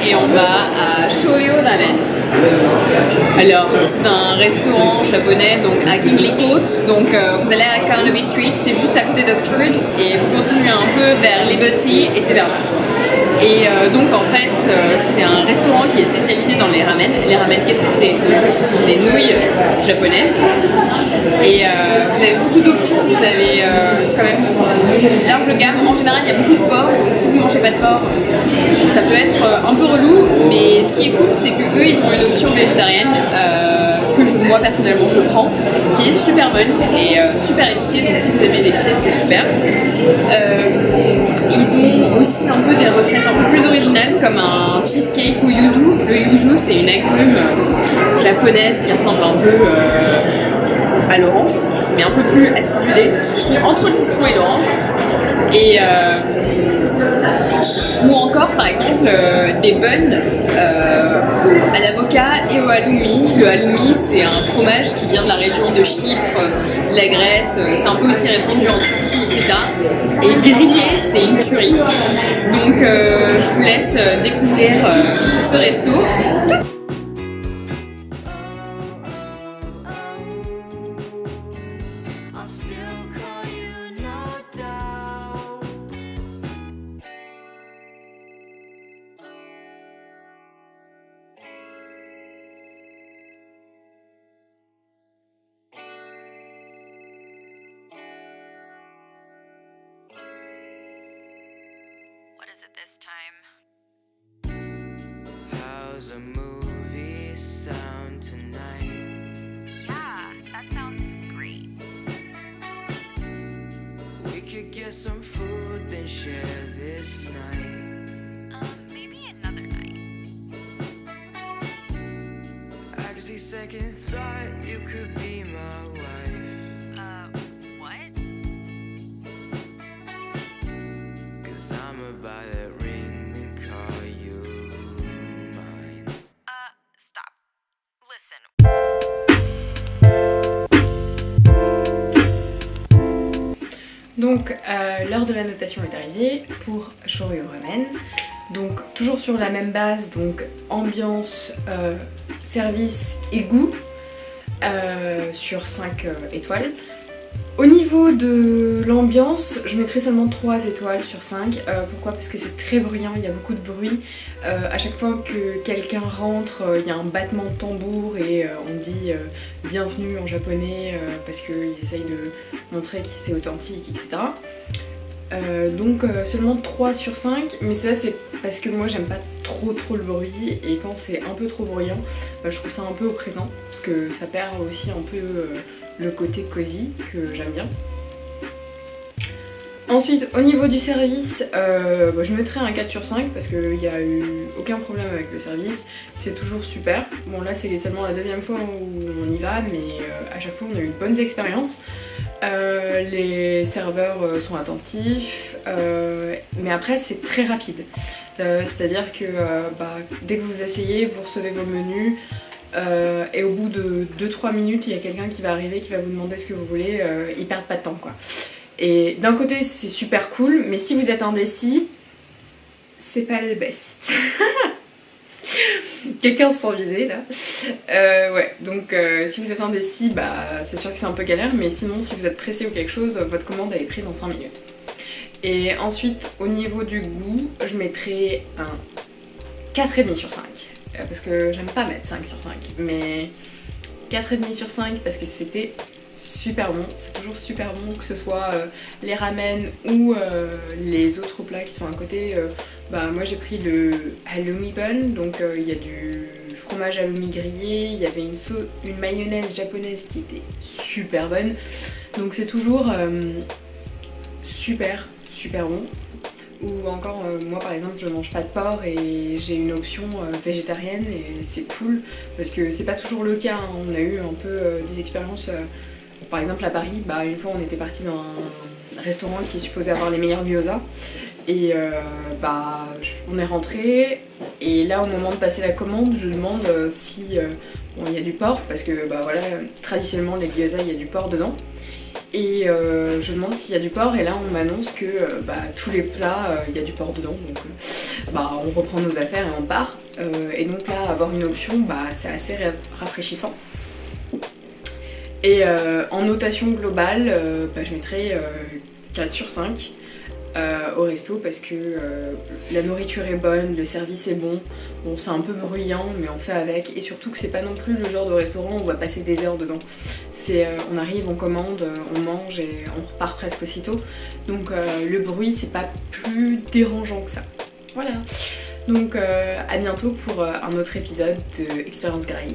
et on va à Shoyo Ramen. Alors c'est un restaurant japonais donc à Kingley Court, donc vous allez à Carnaby Street, c'est juste à côté d'Oxford et vous continuez un peu vers Liberty et c'est vers là. Et donc en fait c'est un restaurant qui est spécialisé dans les ramen. Les ramen, qu'est-ce que c'est? Ce sont des nouilles japonaises et vous avez beaucoup d'options, vous avez quand même une large gamme. En général il y a beaucoup de porc, donc si vous ne mangez pas de porc ça peut être un peu relou, mais ce qui est cool c'est que eux ils ont une option végétarienne que moi personnellement je prends, qui est super bonne et super épicée, donc si vous aimez l'épicé c'est super. Ils ont aussi un peu des recettes un peu plus originales comme un cheesecake au yuzu. Le yuzu c'est une agrume japonaise qui ressemble un peu à l'orange, mais un peu plus acidulée, entre le citron et l'orange. Et ou encore par exemple des buns à l'avocat et au halloumi. Le halloumi c'est un fromage qui vient de la région de Chypre, de la Grèce, c'est un peu aussi répandu en Turquie, etc. Et grillé c'est une tuerie. Donc je vous laisse découvrir ce resto. This time. How's a movie sound tonight? Yeah, that sounds great. We could get some food, then share this night. Maybe another night. I could see second thought, you could be my wife. What? Cause I'm about to donc l'heure de la notation est arrivée pour Shoyo Ramen. Donc toujours sur la même base, donc ambiance, service et goût sur 5 étoiles. Au niveau de l'ambiance, je mettrai seulement 3 étoiles sur 5. Pourquoi? Parce que c'est très bruyant, il y a beaucoup de bruit. À chaque fois que quelqu'un rentre, il y a un battement de tambour et on dit bienvenue en japonais parce qu'ils essayent de montrer que c'est authentique, etc. Donc seulement 3 sur 5, mais ça c'est parce que moi j'aime pas trop le bruit et quand c'est un peu trop bruyant, je trouve ça un peu oppressant parce que ça perd aussi un peu le côté cosy que j'aime bien. Ensuite au niveau du service, je mettrais un 4 sur 5 parce qu'il n'y a eu aucun problème avec le service, c'est toujours super. Bon là c'est seulement la deuxième fois où on y va, mais à chaque fois on a eu de bonnes expériences. Les serveurs sont attentifs, mais après c'est très rapide. C'est-à-dire que dès que vous essayez, vous recevez vos menus et au bout de 2-3 minutes, il y a quelqu'un qui va arriver, qui va vous demander ce que vous voulez, ils perdent pas de temps quoi. Et d'un côté c'est super cool, mais si vous êtes indécis, c'est pas le best. Quelqu'un se sent visé là. Ouais, donc si vous êtes indécis, c'est sûr que c'est un peu galère, mais sinon si vous êtes pressé ou quelque chose, votre commande elle est prise en 5 minutes. Et ensuite au niveau du goût, je mettrai un 4,5 sur 5. Parce que j'aime pas mettre 5 sur 5, mais 4,5 sur 5 parce que c'était super bon, c'est toujours super bon, que ce soit les ramen ou les autres plats qui sont à côté. Moi j'ai pris le halloumi bun, donc il y a du fromage halloumi grillé, il y avait une mayonnaise japonaise qui était super bonne, donc c'est toujours super bon. Ou encore moi par exemple je mange pas de porc et j'ai une option végétarienne et c'est cool parce que c'est pas toujours le cas, hein. On a eu un peu des expériences, par exemple à Paris, une fois on était parti dans un restaurant qui est supposé avoir les meilleurs gyoza et on est rentré et là au moment de passer la commande je demande si il y a du porc parce que traditionnellement les gyoza il y a du porc dedans. et je demande s'il y a du porc et là on m'annonce que tous les plats il y a du porc dedans, donc on reprend nos affaires et on part. Et donc là avoir une option c'est assez rafraîchissant. Et en notation globale je mettrais 4 sur 5 au resto parce que la nourriture est bonne, le service est bon, bon c'est un peu bruyant mais on fait avec, et surtout que c'est pas non plus le genre de restaurant où on va passer des heures dedans. C'est on arrive, on commande, on mange et on repart presque aussitôt, donc le bruit c'est pas plus dérangeant que ça. Voilà, donc à bientôt pour un autre épisode de Expérience Graille.